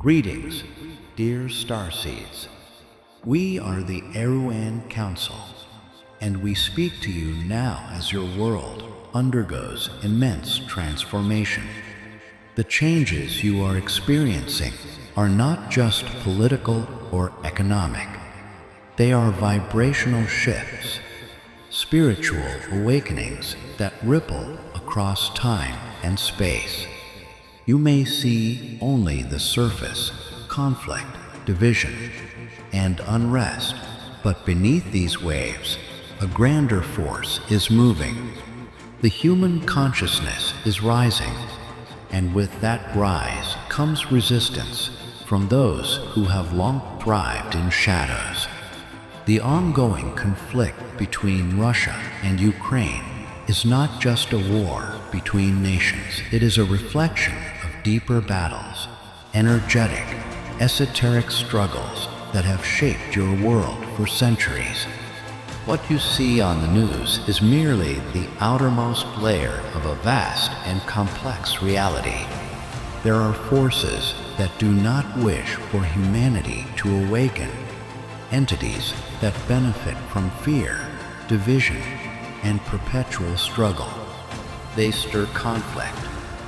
Greetings, dear Starseeds. We are the Eruan Council, and we speak to you now as your world undergoes immense transformation. The changes you are experiencing are not just political or economic. They are vibrational shifts, spiritual awakenings that ripple across time and space. You may see only the surface, conflict, division, and unrest, but beneath these waves, a grander force is moving. The human consciousness is rising, and with that rise comes resistance from those who have long thrived in shadows. The ongoing conflict between Russia and Ukraine is not just a war between nations. It is a reflection of deeper battles, energetic, esoteric struggles that have shaped your world for centuries. What you see on the news is merely the outermost layer of a vast and complex reality. There are forces that do not wish for humanity to awaken, entities that benefit from fear, division, and perpetual struggle. They stir conflict,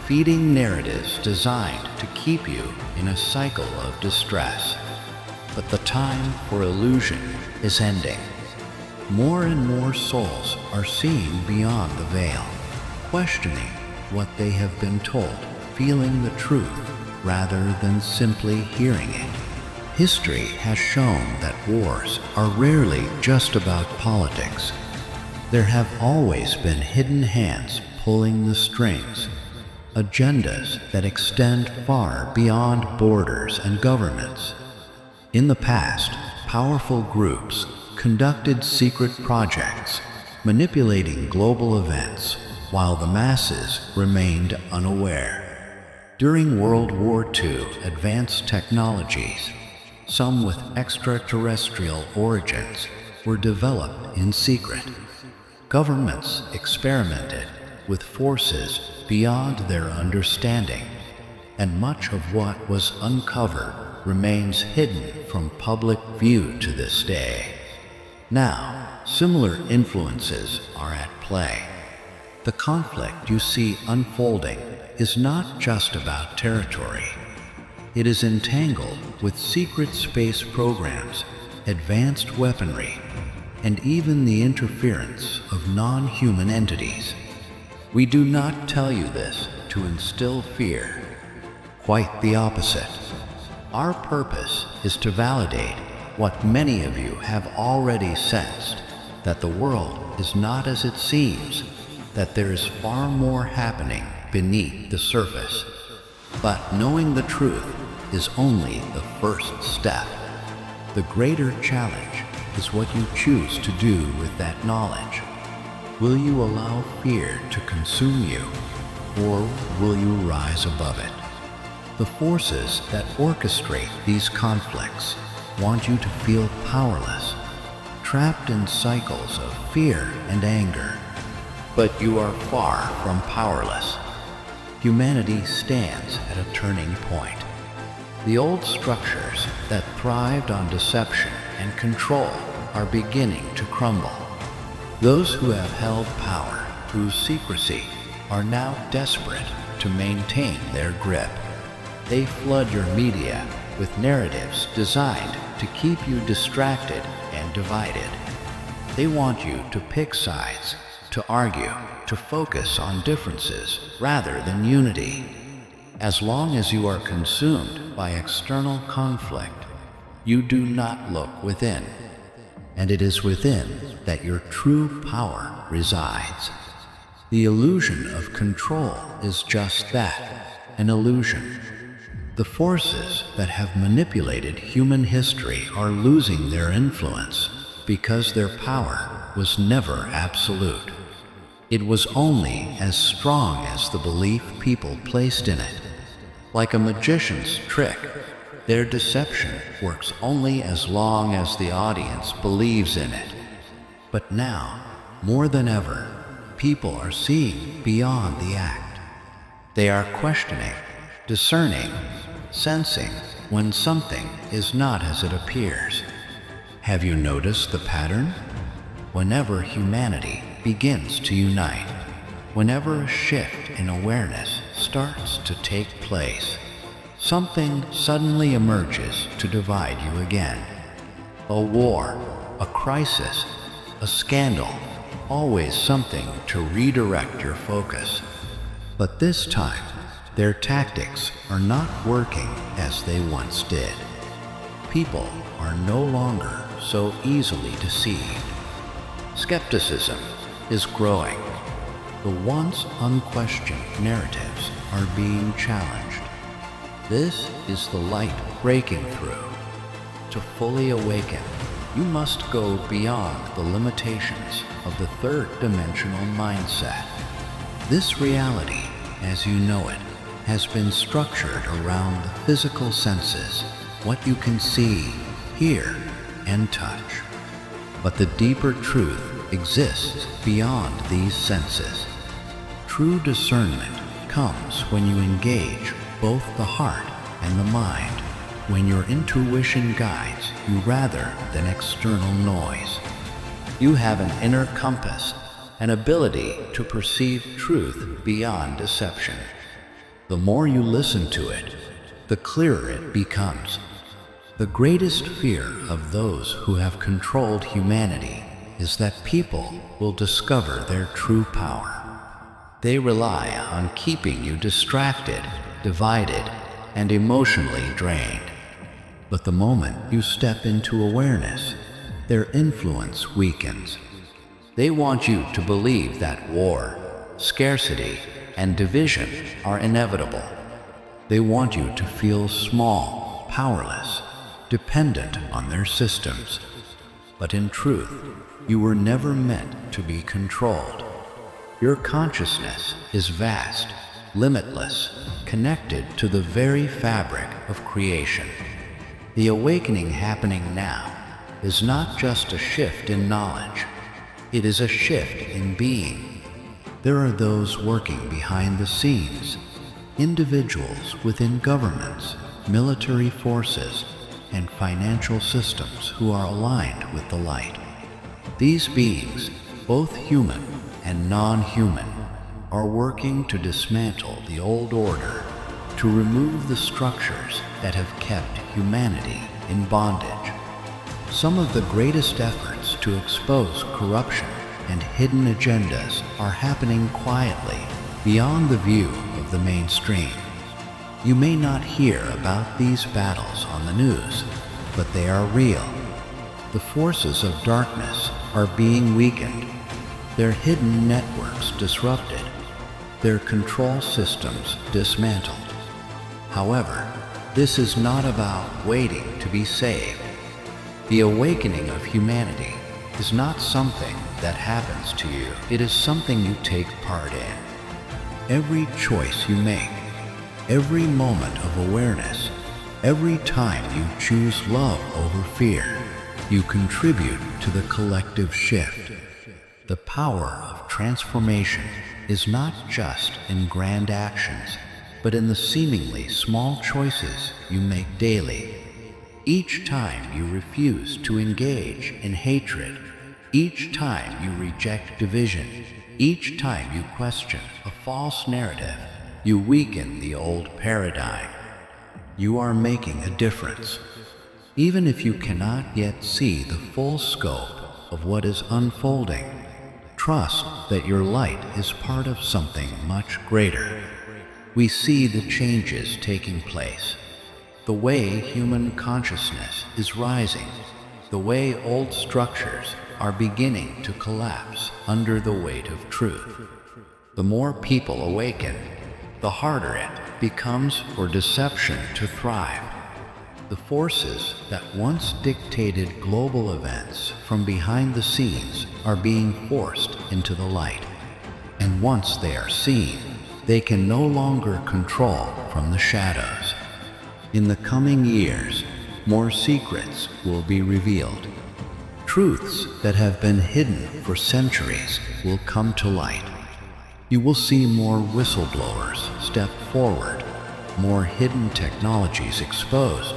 feeding narratives designed to keep you in a cycle of distress. But the time for illusion is ending. More and more souls are seeing beyond the veil, questioning what they have been told, feeling the truth rather than simply hearing it. History has shown that wars are rarely just about politics. There have always been hidden hands pulling the strings, agendas that extend far beyond borders and governments. In the past, powerful groups conducted secret projects, manipulating global events while the masses remained unaware. During World War II, advanced technologies, some with extraterrestrial origins, were developed in secret. Governments experimented with forces beyond their understanding, and much of what was uncovered remains hidden from public view to this day. Now, similar influences are at play. The conflict you see unfolding is not just about territory. It is entangled with secret space programs, advanced weaponry, and even the interference of non-human entities. We do not tell you this to instill fear. Quite the opposite. Our purpose is to validate what many of you have already sensed, that the world is not as it seems, that there is far more happening beneath the surface. But knowing the truth is only the first step. The greater challenge is what you choose to do with that knowledge. Will you allow fear to consume you, or will you rise above it? The forces that orchestrate these conflicts want you to feel powerless, trapped in cycles of fear and anger. But you are far from powerless. Humanity stands at a turning point. The old structures that thrived on deception and control are beginning to crumble. Those who have held power through secrecy are now desperate to maintain their grip. They flood your media with narratives designed to keep you distracted and divided. They want you to pick sides, to argue, to focus on differences rather than unity. As long as you are consumed by external conflict, you do not look within. And it is within that your true power resides. The illusion of control is just that, an illusion. The forces that have manipulated human history are losing their influence because their power was never absolute. It was only as strong as the belief people placed in it. Like a magician's trick, their deception works only as long as the audience believes in it. But now, more than ever, people are seeing beyond the act. They are questioning, discerning, sensing when something is not as it appears. Have you noticed the pattern? Whenever humanity begins to unite, whenever a shift in awareness starts to take place, something suddenly emerges to divide you again. A war, a crisis, a scandal, always something to redirect your focus. But this time, their tactics are not working as they once did. People are no longer so easily deceived. Skepticism is growing. The once unquestioned narratives are being challenged. This is the light breaking through. To fully awaken, you must go beyond the limitations of the third-dimensional mindset. This reality, as you know it, has been structured around the physical senses, what you can see, hear, and touch. But the deeper truth exists beyond these senses. True discernment comes when you engage both the heart and the mind, when your intuition guides you rather than external noise. You have an inner compass, an ability to perceive truth beyond deception. The more you listen to it, the clearer it becomes. The greatest fear of those who have controlled humanity is that people will discover their true power. They rely on keeping you distracted, divided, and emotionally drained. But the moment you step into awareness, their influence weakens. They want you to believe that war, scarcity, and division are inevitable. They want you to feel small, powerless, dependent on their systems. But in truth, you were never meant to be controlled. Your consciousness is vast, limitless, connected to the very fabric of creation. The awakening happening now is not just a shift in knowledge, it is a shift in being. There are those working behind the scenes, individuals within governments, military forces, and financial systems who are aligned with the light. These beings, both human and non-human, are working to dismantle the old order, to remove the structures that have kept humanity in bondage. Some of the greatest efforts to expose corruption and hidden agendas are happening quietly, beyond the view of the mainstream. You may not hear about these battles on the news, but they are real. The forces of darkness are being weakened, their hidden networks disrupted, their control systems dismantled. However, this is not about waiting to be saved. The awakening of humanity is not something that happens to you. It is something you take part in. Every choice you make, every moment of awareness, every time you choose love over fear, you contribute to the collective shift. The power of transformation is not just in grand actions, but in the seemingly small choices you make daily. Each time you refuse to engage in hatred, each time you reject division, each time you question a false narrative, you weaken the old paradigm. You are making a difference. Even if you cannot yet see the full scope of what is unfolding, trust that your light is part of something much greater. We see the changes taking place. The way human consciousness is rising, the way old structures are beginning to collapse under the weight of truth. The more people awaken, the harder it becomes for deception to thrive. The forces that once dictated global events from behind the scenes are being forced into the light. And once they are seen, they can no longer control from the shadows. In the coming years, more secrets will be revealed. Truths that have been hidden for centuries will come to light. You will see more whistleblowers step forward, more hidden technologies exposed,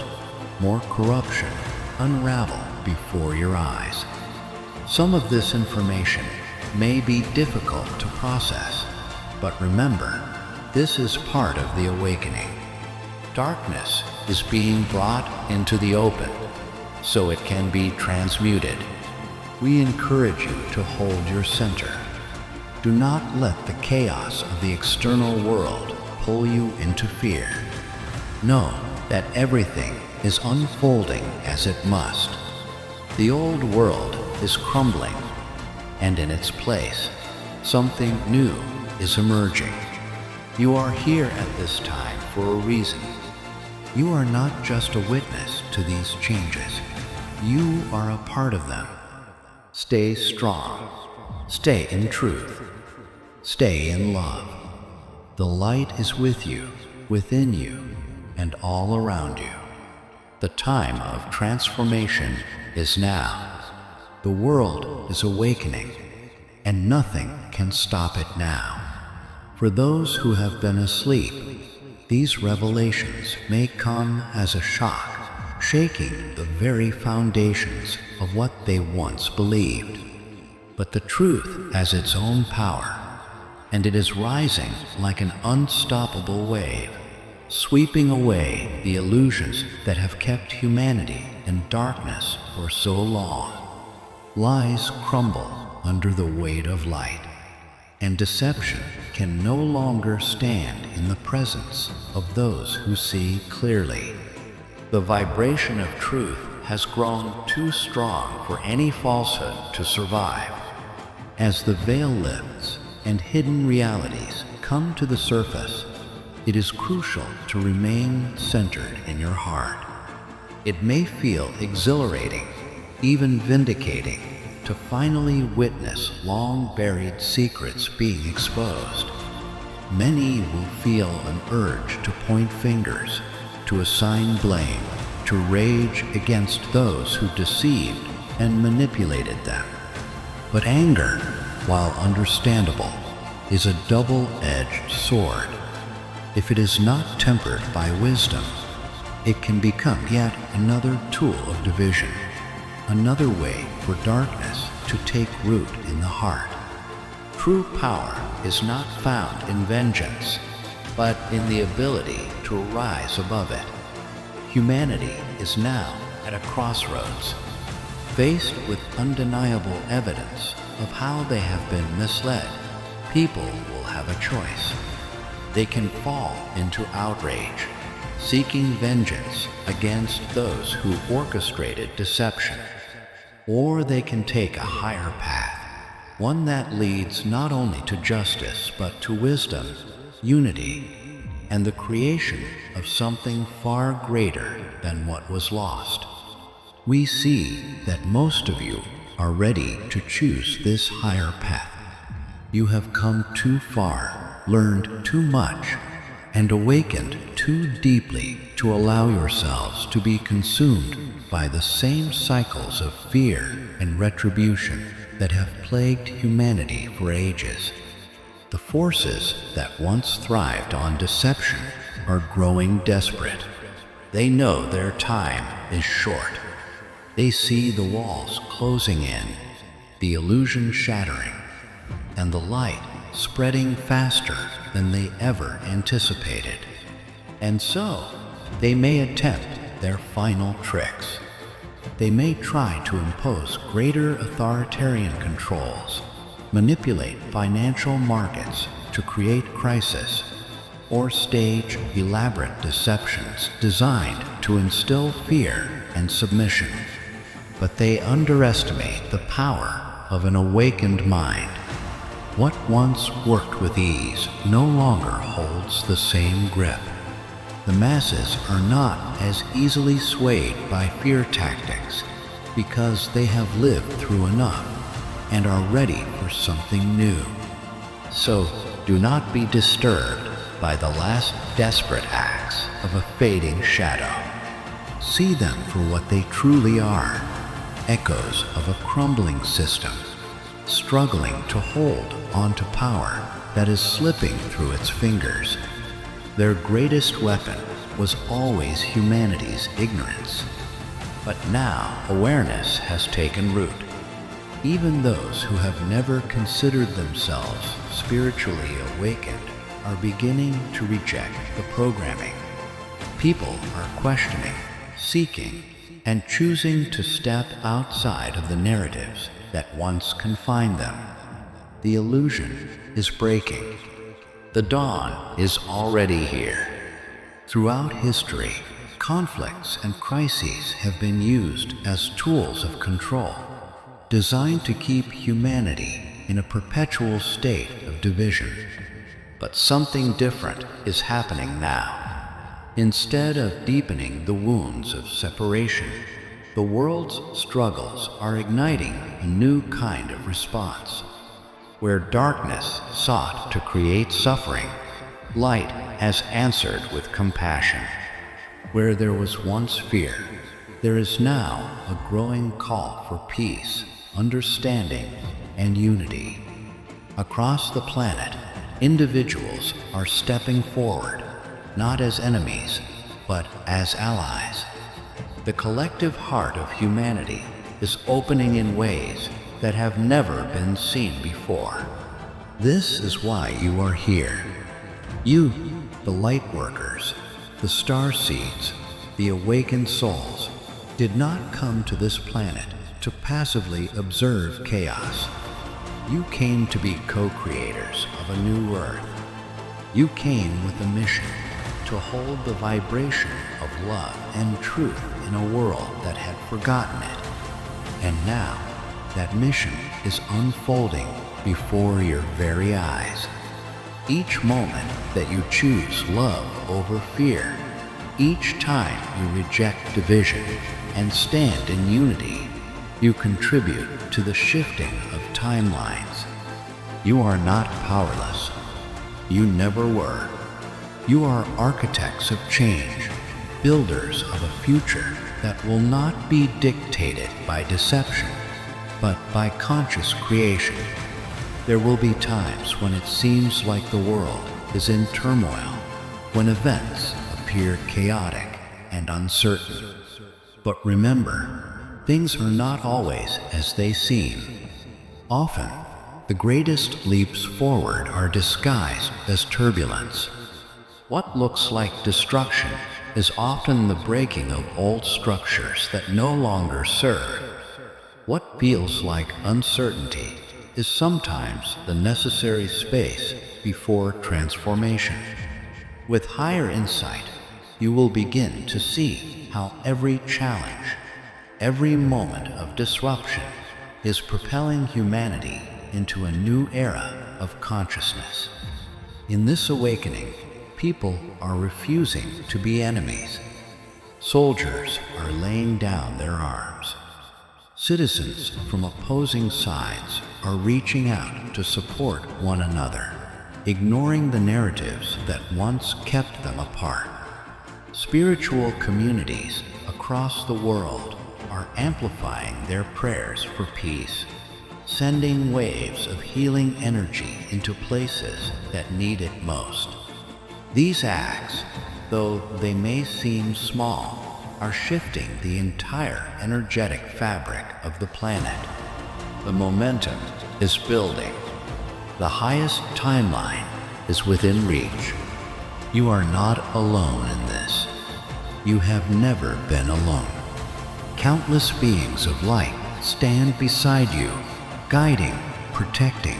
more corruption unravel before your eyes. Some of this information may be difficult to process, but remember, this is part of the awakening. Darkness is being brought into the open, so it can be transmuted. We encourage you to hold your center. Do not let the chaos of the external world pull you into fear. Know that everything is unfolding as it must. The old world is crumbling, and in its place, something new is emerging. You are here at this time for a reason. You are not just a witness to these changes. You are a part of them. Stay strong. Stay in truth. Stay in love. The light is with you, within you, and all around you. The time of transformation is now. The world is awakening, and nothing can stop it now. For those who have been asleep, these revelations may come as a shock, shaking the very foundations of what they once believed. But the truth has its own power, and it is rising like an unstoppable wave, sweeping away the illusions that have kept humanity in darkness for so long. Lies crumble under the weight of light, and deception can no longer stand in the presence of those who see clearly. The vibration of truth has grown too strong for any falsehood to survive. As the veil lifts and hidden realities come to the surface, it is crucial to remain centered in your heart. It may feel exhilarating, even vindicating, to finally witness long-buried secrets being exposed. Many will feel an urge to point fingers, to assign blame, to rage against those who deceived and manipulated them. But anger, while understandable, is a double-edged sword. If it is not tempered by wisdom, it can become yet another tool of division, another way for darkness to take root in the heart. True power is not found in vengeance, but in the ability to rise above it. Humanity is now at a crossroads. Faced with undeniable evidence of how they have been misled, people will have a choice. They can fall into outrage, seeking vengeance against those who orchestrated deception. Or they can take a higher path, one that leads not only to justice but to wisdom, unity, and the creation of something far greater than what was lost. We see that most of you are ready to choose this higher path. You have come too far, learned too much, and awakened too deeply to allow yourselves to be consumed by the same cycles of fear and retribution that have plagued humanity for ages. The forces that once thrived on deception are growing desperate. They know their time is short. They see the walls closing in, the illusion shattering, and the light spreading faster than they ever anticipated. And so, they may attempt their final tricks. They may try to impose greater authoritarian controls, manipulate financial markets to create crisis, or stage elaborate deceptions designed to instill fear and submission. But they underestimate the power of an awakened mind. What once worked with ease no longer holds the same grip. The masses are not as easily swayed by fear tactics because they have lived through enough and are ready for something new. So do not be disturbed by the last desperate acts of a fading shadow. See them for what they truly are, echoes of a crumbling system, struggling to hold onto power that is slipping through its fingers. Their greatest weapon was always humanity's ignorance. But now awareness has taken root. Even those who have never considered themselves spiritually awakened are beginning to reject the programming. People are questioning, seeking, and choosing to step outside of the narratives that once confined them. The illusion is breaking. The dawn is already here. Throughout history, conflicts and crises have been used as tools of control, designed to keep humanity in a perpetual state of division. But something different is happening now. Instead of deepening the wounds of separation, the world's struggles are igniting a new kind of response. Where darkness sought to create suffering, light has answered with compassion. Where there was once fear, there is now a growing call for peace, understanding, and unity. Across the planet, individuals are stepping forward, not as enemies, but as allies. The collective heart of humanity is opening in ways that have never been seen before. This is why you are here. You, the light workers, the Starseeds, the awakened souls, did not come to this planet to passively observe chaos. You came to be co-creators of a new Earth. You came with a mission to hold the vibration of love and truth in a world that had forgotten it. And now, that mission is unfolding before your very eyes. Each moment that you choose love over fear, each time you reject division and stand in unity, you contribute to the shifting of timelines. You are not powerless. You never were. You are architects of change, builders of a future that will not be dictated by deception, but by conscious creation. There will be times when it seems like the world is in turmoil, when events appear chaotic and uncertain. But remember, things are not always as they seem. Often, the greatest leaps forward are disguised as turbulence. What looks like destruction is often the breaking of old structures that no longer serve. What feels like uncertainty is sometimes the necessary space before transformation. With higher insight, you will begin to see how every challenge, every moment of disruption is propelling humanity into a new era of consciousness. In this awakening, people are refusing to be enemies. Soldiers are laying down their arms. Citizens from opposing sides are reaching out to support one another, ignoring the narratives that once kept them apart. Spiritual communities across the world are amplifying their prayers for peace, sending waves of healing energy into places that need it most. These acts, though they may seem small, are shifting the entire energetic fabric of the planet. The momentum is building. The highest timeline is within reach. You are not alone in this. You have never been alone. Countless beings of light stand beside you, guiding, protecting,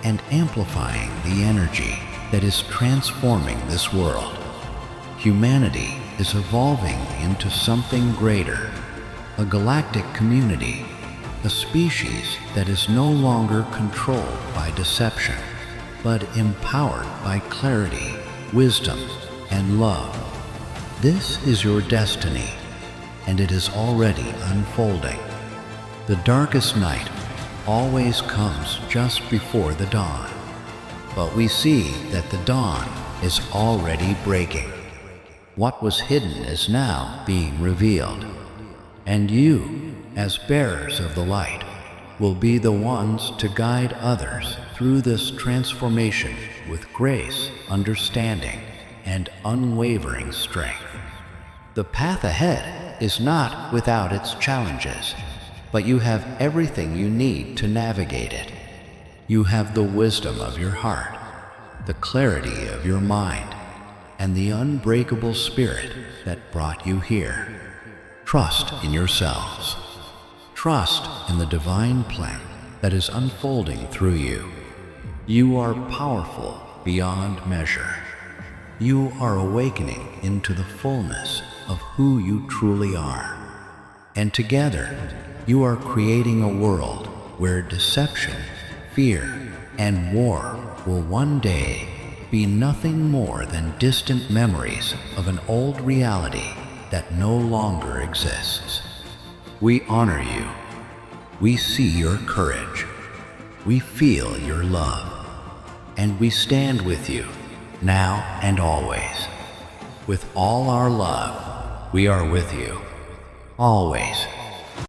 and amplifying the energy that is transforming this world. Humanity is evolving into something greater, a galactic community, a species that is no longer controlled by deception, but empowered by clarity, wisdom, and love. This is your destiny, and it is already unfolding. The darkest night always comes just before the dawn, but we see that the dawn is already breaking. What was hidden is now being revealed, and you, as bearers of the light, will be the ones to guide others through this transformation with grace, understanding, and unwavering strength. The path ahead is not without its challenges, but you have everything you need to navigate it. You have the wisdom of your heart, the clarity of your mind, and the unbreakable spirit that brought you here. Trust in yourselves. Trust in the divine plan that is unfolding through you. You are powerful beyond measure. You are awakening into the fullness of who you truly are. And together, you are creating a world where deception, fear, and war will one day be nothing more than distant memories of an old reality that no longer exists. We honor you. We see your courage. We feel your love. And we stand with you, now and always. With all our love, we are with you, always.